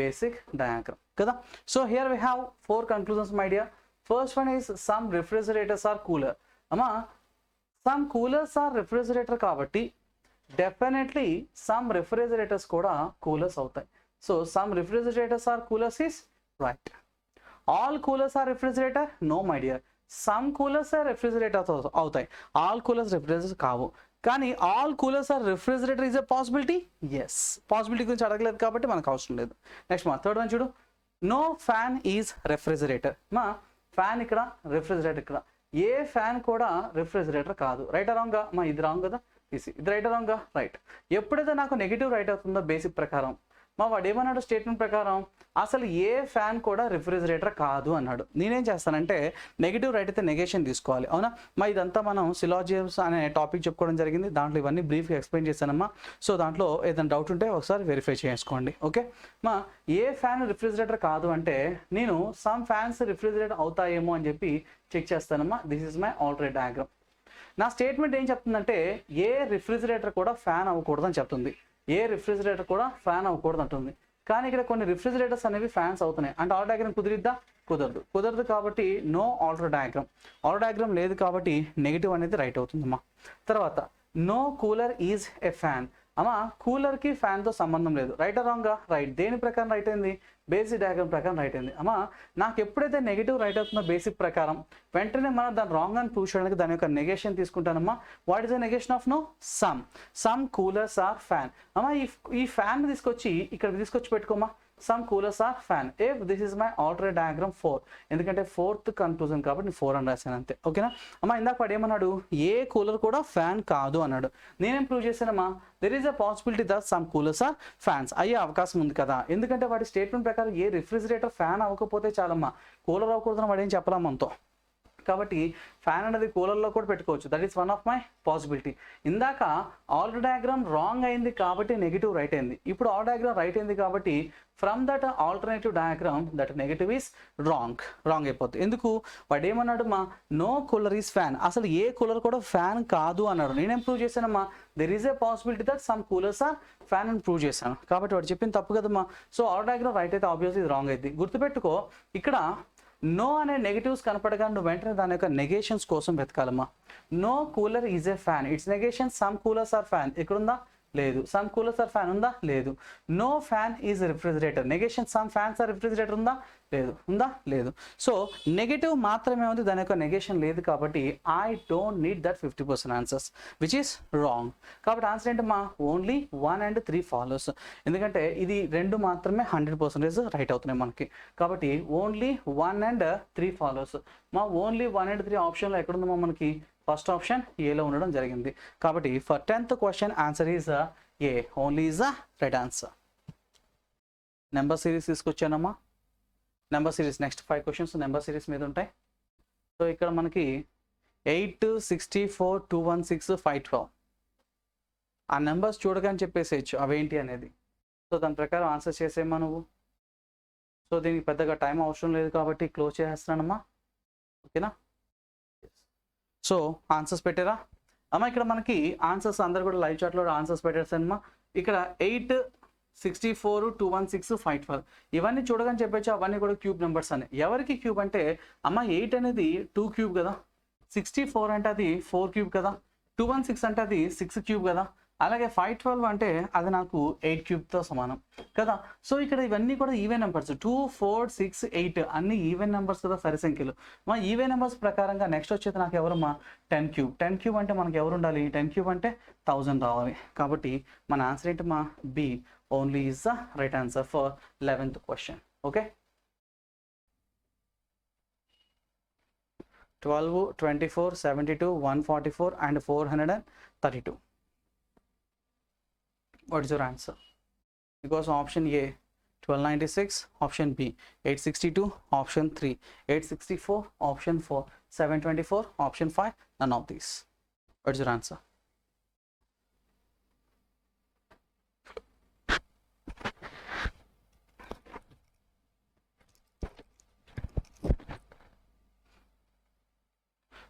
basic diagram కదా. So here we have 4 conclusions my dear. First one is some refrigerators are cooler. అమ్మా, some coolers are refrigerator కాబట్టి డెఫినెట్లీ సమ్ రిఫ్రిజిరేటర్స్ కూడా కూలర్స్ అవుతాయి. So some refrigerators are coolers is right. All coolers are refrigerator? No my dear. Some coolers are refrigerators అవుతాయి, ఆల్ కూలర్స్ రిఫ్రిజిరేటర్స్ కావు. కానీ all coolers are refrigerator is a possibility. Yes, possibility గురించి అడగలేదు కాబట్టి మనకు అవసరం లేదు. నెక్స్ట్ మా థర్డ్ వన్ చూడు. No fan is refrigerator. మా ఫ్యాన్ ఇక్కడ, రెఫ్రిజిరేటర్ ఇక్కడ. ఏ ఫ్యాన్ కూడా రెఫ్రిజిరేటర్ కాదు. రైట్ రాంగా? మా ఇది రాంగ్ కదా. ఇది రైట్ రాంగా? రైట్. ఎప్పుడైతే నాకు నెగిటివ్ రైట్ అవుతుందో బేసిక్ ప్రకారం మా వాడు ఏమన్నాడు స్టేట్మెంట్ ప్రకారం అసలు ఏ ఫ్యాన్ కూడా రిఫ్రిజిరేటర్ కాదు అన్నాడు. నేనేం చేస్తానంటే నెగిటివ్ రైట్ అయితే నెగేషన్ తీసుకోవాలి, అవునా. మా ఇదంతా మనం సిలాజిజమ్స్ అనే టాపిక్ చెప్పుకోవడం జరిగింది, దాంట్లో ఇవన్నీ బ్రీఫ్గా ఎక్స్ప్లెయిన్ చేశానమ్మా. సో దాంట్లో ఏదైనా డౌట్ ఉంటే ఒకసారి వెరిఫై చేసుకోండి, ఓకే. మా ఏ ఫ్యాన్ రిఫ్రిజిరేటర్ కాదు అంటే నేను సమ్ ఫ్యాన్స్ రిఫ్రిజిరేటర్ అవుతాయేమో అని చెప్పి చెక్ చేస్తానమ్మా. This is my alternate diagram. నా స్టేట్మెంట్ ఏం చెప్తుందంటే ఏ రిఫ్రిజిరేటర్ కూడా ఫ్యాన్ అవ్వకూడదని చెప్తుంది, ఏ రిఫ్రిజిరేటర్ కూడా ఫ్యాన్ అవ్వకూడదు అంటుంది. కానీ ఇక్కడ కొన్ని రిఫ్రిజిరేటర్స్ అనేవి ఫ్యాన్స్ అవుతున్నాయి అంటే ఆల్టర్ డయాగ్రామ్ కుదిరిద్దా? కుదరదు కాబట్టి no alter diagram. Alter diagram లేదు కాబట్టి నెగిటివ్ అనేది రైట్ అవుతుందమ్మా. తర్వాత no cooler is a fan. అమ్మా కూలర్కి ఫ్యాన్తో సంబంధం లేదు, రైట్ ఆ రాంగా? రైట్. దేని ప్రకారం రైట్ అయింది? బేసిక్ డయాగ్రామ్ ప్రకారం రైట్ అయింది. అమ్మా నాకు ఎప్పుడైతే నెగిటివ్ రైట్ అవుతుందో బేసిక్ ప్రకారం వెంటనే మనం దాన్ని రాంగ్ అని ప్రూవ్ చేయడానికి దాని యొక్క నెగేషన్ తీసుకుంటానమ్మా. What is the negation of no? Some coolers are fan. అమ్మా ఈ ఫ్యాన్ తీసుకొచ్చి ఇక్కడ తీసుకొచ్చి పెట్టుకోమా. Some coolers are fan if this is my alternate diagram 4. ఎందుకంటే ఫోర్త్ కన్క్లూజన్ కాబట్టి 4 అని రాశాను అంతే, ఓకేనా. అమ్మా ఇందాక వాడు ఏమన్నాడు? ఏ కూలర్ కూడా ఫ్యాన్ కాదు అన్నాడు. నేనేం ప్రూవ్ చేశానమ్మా? There is a possibility that some coolers are fans. అయ్యే అవకాశం ఉంది కదా, ఎందుకంటే వాడి స్టేట్మెంట్ ప్రకారం ఏ రిఫ్రిజిరేటర్ ఫ్యాన్ అవ్వకపోతే చాలమ్మా, కూలర్ అవ్వకూడదని వాడు ఏం చెప్పలేము మనతో. కాబట్టి ఫ్యాన్ అనేది కూలర్లో కూడా పెట్టుకోవచ్చు, that is one of my possibility. ఇందాక ఆల్టర్ డయాగ్రామ్ రాంగ్ అయింది కాబట్టి నెగిటివ్ రైట్ అయింది, ఇప్పుడు ఆల్టర్ డయాగ్రామ్ రైట్ అయింది కాబట్టి from that alternative diagram that negative is wrong అయిపోతుంది. ఎందుకు? వాడు ఏమన్నాడు మా? No cooler is fan. అసలు ఏ కూలర్ కూడా ఫ్యాన్ కాదు అన్నాడు. నేనేం ప్రూవ్ చేశానమ్మా? There is a possibility that some coolers are fan అని ప్రూవ్ చేశాను. కాబట్టి వాడు చెప్పింది తప్పు కదమ్మా. సో ఆల్టర్ డయాగ్రామ్ రైట్ అయితే ఆబ్వియస్లీ ఇది రాంగ్ అయింది. గుర్తుపెట్టుకో, ఇక్కడ నో అనే నెగటివ్స్ కనపడగా నువ్వు వెంటనే దాని యొక్క నెగేషన్స్ కోసం వెతకాలమ్మా. No cooler is a fan, it's negation some coolers are fan. ఎక్కడుందా? లేదు. సమ్ కూలర్స్ ఆర్ ఫ్యాన్ ఉందా? లేదు. No fan is refrigerator, negation some fans are refrigerator ఉందా? లేదు. ఉందా? లేదు. సో నెగటివ్ మాత్రమే ఉంది, దాని యొక్క నెగేషన్ లేదు కాబట్టి I don't need that 50% answers which is wrong. కాబట్టి ఆన్సర్ ఏంటి మా? Only 1 and 3 follows. ఎందుకంటే ఇది 2 మాత్రమే 100% రైట్ అవుతున్నాయి మనకి. కాబట్టి ఓన్లీ 1 and 3 ఫాలోస్. మా ఓన్లీ 1 and 3 ఆప్షన్లో ఎక్కడుందమ్మా మనకి? ఫస్ట్ ఆప్షన్ ఏలో ఉండడం జరిగింది. కాబట్టి for 10th question answer is A, only is the right answer. Number series తీసుకొచ్చానమ్మా. Number series next 5 questions number series మీద ఉంటాయి. సో ఇక్కడ మనకి 8, 64, 216, 512 ఆ నెంబర్స్ చూడగానే చెప్పేసేయచ్చు అవేంటి అనేది. సో దాని ప్రకారం ఆన్సర్ చేసేమ్మా నువ్వు. సో దీనికి పెద్దగా టైం అవసరం లేదు కాబట్టి క్లోజ్ చేసేస్తున్నానమ్మా, ఓకేనా. సో ఆన్సర్స్ పెట్టారా అమ్మా? ఇక్కడ మనకి ఆన్సర్స్ అందరు కూడా లైవ్ చాట్లో ఆన్సర్స్ పెట్టేస్తానమ్మా. ఇక్కడ 8, 64, 216, 512 ఇవన్నీ చూడగానే చెప్పచ్చు అవన్నీ కూడా క్యూబ్ నెంబర్స్ అని. ఎవరికి క్యూబ్ అంటే అమ్మ 8 అనేది 2 క్యూబ్ కదా, 64 అంటే అది 4 క్యూబ్ కదా, 216 అంటే అది 6 క్యూబ్ కదా, అలాగే 512 అంటే అది నాకు 8 క్యూబ్తో సమానం కదా. సో ఇక్కడ ఇవన్నీ కూడా ఈవెన్ నెంబర్స్, 2, 4, 6, 8 అన్ని ఈవెన్ నెంబర్స్ కదా, సరి సంఖ్యలు. మా ఈవెన్ నెంబర్స్ ప్రకారంగా నెక్స్ట్ వచ్చేది నాకు ఎవరమ్మా? 10 క్యూబ్. 10 క్యూబ్ అంటే మనకి ఎవరు ఉండాలి? 10 క్యూబ్ అంటే 1000 రావాలి. కాబట్టి మన ఆన్సర్ ఏంటి మా? B, only is the right answer for 11th question. Okay. 12, 24, 72, 144 and 432. What is your answer? Because option A 1296, option B 862, option 3 864, option 4 724, option 5 none of these. What is your answer?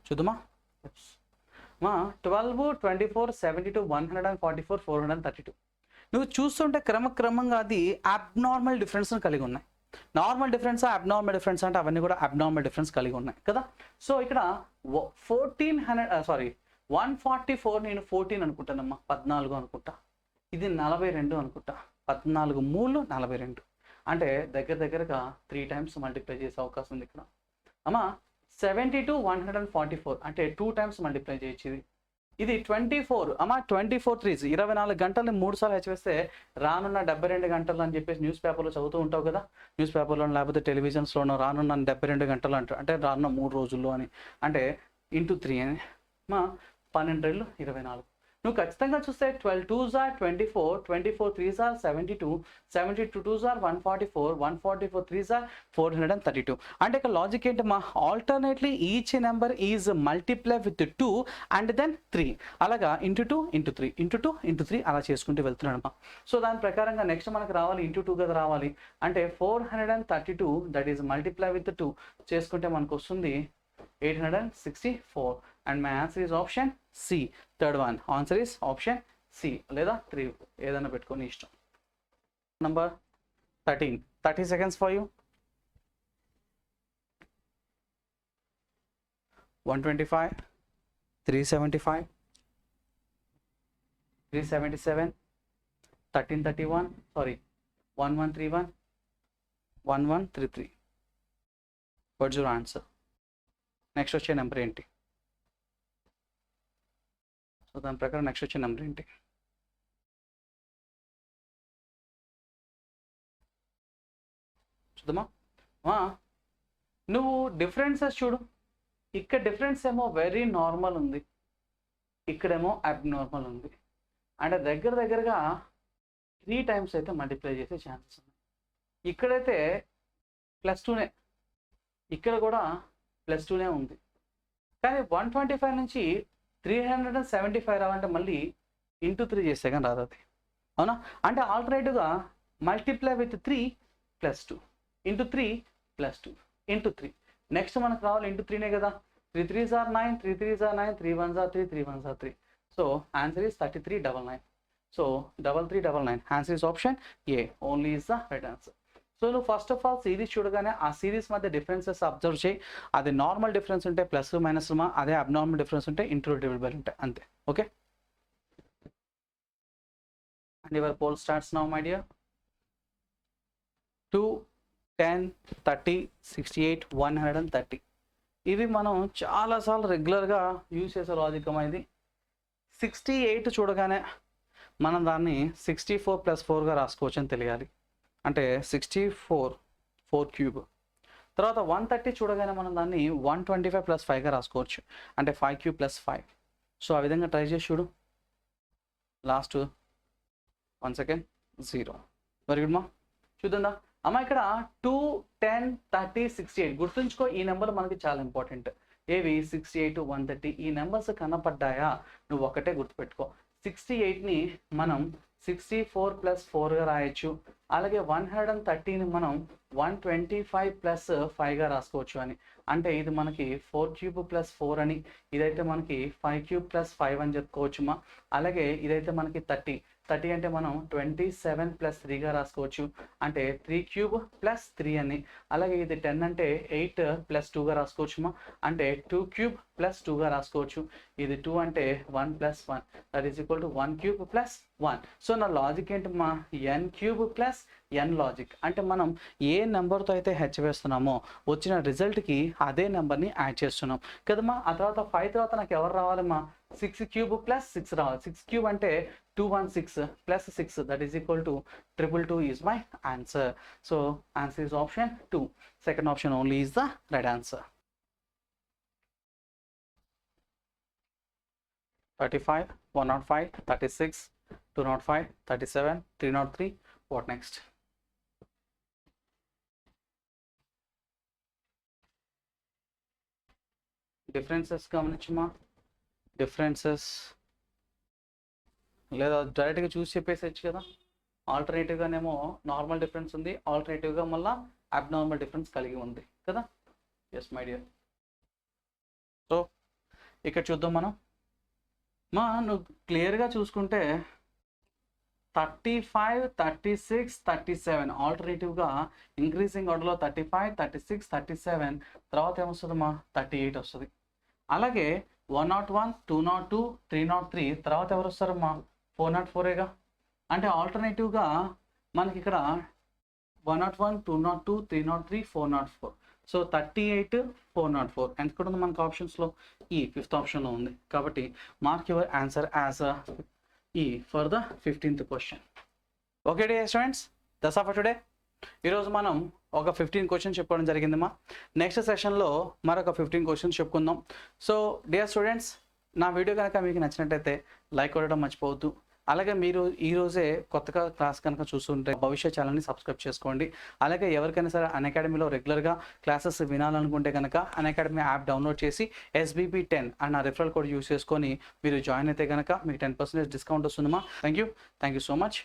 చూద్దామా మా 12, 24, 72, 144, 432 నువ్వు చూస్తుంటే క్రమక్రమంగా అది అబ్నార్మల్ డిఫరెన్స్ని కలిగి ఉన్నాయి. నార్మల్ డిఫరెన్స్, అబ్నార్మల్ డిఫరెన్స్ అంటే అవన్నీ కూడా అబ్నార్మల్ డిఫరెన్స్ కలిగి ఉన్నాయి కదా. సో ఇక్కడ 144 నేను 14 అనుకుంటానమ్మా, 14 అనుకుంటా. ఇది 42 అనుకుంటా, 14 3 42 అంటే దగ్గరగా 3 times మల్టిప్లై చేసే అవకాశం ఉంది ఇక్కడ అమ్మా. 72, 144 అంటే 2 times మల్టిప్లై చేయొచ్చు. ఇది 24 అమ్మా, 24 3s 24 గంటలని 3 సార్లు హెచ్చవేస్తే రానున్న 72 గంటలు అని చెప్పేసి న్యూస్ పేపర్లో చదువుతూ ఉంటావు కదా, న్యూస్ పేపర్లో లేకపోతే టెలివిజన్స్లోనో రానున్న 72 గంటలు అంటారు, అంటే రానున్న 3 రోజుల్లో అని, అంటే ఇంటూ 3 అని మా 12 2 24 నువ్వు ఖచ్చితంగా చూస్తే 12 2s are 24, 24 3s are 72, 72 2s are 144, 144 3s are 432. అంటే ఇక్కడ లాజిక్ ఏంటి మా, alternately each number is multiply with 2 and then 3, అలాగా ఇంటూ 2 ఇంటూ 3 ఇంటూ 2 ఇంటూ 3 అలా చేసుకుంటూ వెళ్తున్నాడు మా. సో దాని ప్రకారంగా నెక్స్ట్ మనకు రావాలి ఇంటూ 2 కదా రావాలి, అంటే 432 దట్ ఈజ్ మల్టిప్లై విత్ 2 చేసుకుంటే మనకు వస్తుంది 864, and my answer is option C. Third one, answer is option C లేదా 3, ఏదైనా పెట్టుకొని ఇష్టం. Number 13, 30 seconds for you. 125, 375, 377, 1331, sorry 1131, 1133. What's your answer? Next వచ్చే నెంబర్ ఏంటి? సో దాని ప్రకారం నెక్స్ట్ వచ్చే నెంబర్ ఏంటి? చూద్దామా. నువ్వు డిఫరెన్సెస్ చూడు, ఇక్కడ డిఫరెన్స్ ఏమో వెరీ నార్మల్ ఉంది, ఇక్కడేమో అబ్నార్మల్ ఉంది. అంటే దగ్గరగా 3 times అయితే మల్టిప్లై చేసే ఛాన్సెస్ ఉన్నాయి. ఇక్కడైతే +2నే, ఇక్కడ కూడా +2నే ఉంది. కానీ 125 నుంచి 375 రావాలంటే మళ్ళీ ఇంటూ 3 చేస్తే కానీ రాదు అది, అవునా? అంటే ఆల్టర్నేటివ్గా మల్టిప్లై విత్ 3 +2 ఇంటూ 3 +2 ఇంటూ 3. నెక్స్ట్ మనకు రావాలి ఇంటూ 3నే కదా, 3 3s are 9, 3 3s are 9, 3 1s are 3, 3 1s are 3. So answer is 3399. So 3399, answer is option A, only is the right answer. So నువ్వు ఫస్ట్ ఆఫ్ ఆల్ సిరీస్ చూడగానే ఆ సిరీస్ మధ్య డిఫరెన్సెస్ అబ్జర్వ్ చేయి. అది నార్మల్ డిఫరెన్స్ ఉంటే ప్లస్ మైనస్ మా, అదే అబ్నార్మల్ డిఫరెన్స్ ఉంటే ఇంటూ డివిజిబుల్ ఉంటాయి, అంతే. Okay, and your poll starts now my dear. 2, 10, 30, 68, 130. ఇవి మనం చాలాసార్లు రెగ్యులర్గా యూజ్ చేసే లాజిక్ ఇది. 68 చూడగానే మనం దాన్ని 64 + 4గా రాసుకోవచ్చు అని తెలియాలి. అంటే 64 4 క్యూబ్. తర్వాత 130 చూడగానే మనం దాన్ని 125 + 5గా రాసుకోవచ్చు, అంటే 5 క్యూబ్ + 5. సో ఆ విధంగా ట్రై చేసి చూడు. Last 1 second 0. వెరీ గుడ్ మా. చూద్దా అమ్మ, ఇక్కడ 2, 10, 30, 68 గుర్తుంచుకో. ఈ నెంబర్ మనకి చాలా ఇంపార్టెంట్. ఏవి? 68, 130. ఈ నెంబర్స్ కనపడ్డాయా నువ్వు ఒకటే గుర్తుపెట్టుకో. 68ని మనం 64 + 4గా రాయొచ్చు, అలాగే 130ని మనం 125 + 5గా రాసుకోవచ్చు అని. అంటే ఇది మనకి 4 క్యూబ్ + 4 అని, ఇదైతే మనకి 5 క్యూబ్ + 5 అని చెప్పుకోవచ్చు మా. అలాగే ఇదైతే మనకి 30 అంటే మనం 27 + 3గా రాసుకోవచ్చు, అంటే 3 క్యూబ్ + 3 అని. అలాగే ఇది 10 అంటే 8 + 2గా రాసుకోవచ్చు మా, అంటే 2 క్యూబ్ + 2గా రాసుకోవచ్చు. ఇది 2 అంటే 1 + 1 that is equal to 1 cube + 1. So నా లాజిక్ ఏంటి మా, n క్యూబ్ + n లాజిక్. అంటే మనం ఏ నెంబర్తో అయితే హెచ్ వేస్తున్నామో వచ్చిన రిజల్ట్కి అదే నెంబర్ని యాడ్ చేస్తున్నాం కదమ్మా. ఆ తర్వాత 5 తర్వాత నాకు ఎవరు రావాలమ్మా, 6 క్యూబ్ + 6 రావాలి. 6 క్యూబ్ అంటే 216 + 6 that is equal to 222 is my answer. So answer is option 2. Second option only is the right answer. 35, 105, 36, 205, 37, 303. What next? Differences గమనించమా. డిఫరెన్సెస్ లేదా డైరెక్ట్గా చూసి చెప్పేసేచ్చు కదా. ఆల్టర్నేటివ్గానేమో నార్మల్ డిఫరెన్స్ ఉంది, ఆల్టర్నేటివ్గా మళ్ళీ అబ్నార్మల్ డిఫరెన్స్ కలిగి ఉంది కదా. Yes my dear. సో ఇక్కడ చూద్దాం మనం. నువ్వు క్లియర్గా చూసుకుంటే 35, 36, 37 ఆల్టర్నేటివ్గా ఇంక్రీజింగ్ ఆర్డర్లో 35, 36, 37 తర్వాత ఏమొస్తుంది 38 వస్తుంది. అలాగే 101, 202, 303 తర్వాత ఎవరు వస్తారు 404గా. అంటే ఆల్టర్నేటివ్గా మనకి ఇక్కడ 101, 202, 303, 404. సో 38, 404 ఎంత ఉంది మనకు ఆప్షన్స్లో? ఈ 5th ఆప్షన్లో ఉంది. కాబట్టి మార్క్ యువర్ ఆన్సర్ యాజ్ ఈ for the 15th question. Okay dear students, that's all for today. ఈరోజు మనం ఒక 15 క్వశ్చన్స్ చెప్పుకోవడం జరిగిందమ్మా. నెక్స్ట్ సెషన్లో మరొక 15 క్వశ్చన్స్ చెప్పుకుందాం. సో డియర్ స్టూడెంట్స్, నా వీడియో కనుక మీకు నచ్చినట్టయితే లైక్ కొట్టడం మర్చిపోవద్దు. అలాగే మీరు ఈరోజే కొత్తగా క్లాస్ కనుక చూస్తుంటే భవిష్యత్ ఛానల్ని సబ్స్క్రైబ్ చేసుకోండి. అలాగే ఎవరికైనా సరే అన్అకాడమీలో రెగ్యులర్గా క్లాసెస్ వినాలనుకుంటే కనుక అన్అకాడమీ యాప్ డౌన్లోడ్ చేసి SBB10 అన్న రిఫరల్ కోడ్ యూస్ చేసుకొని మీరు జాయిన్ అయితే కనుక మీకు 10% డిస్కౌంట్ వస్తుందమ్మా. Thank you so much.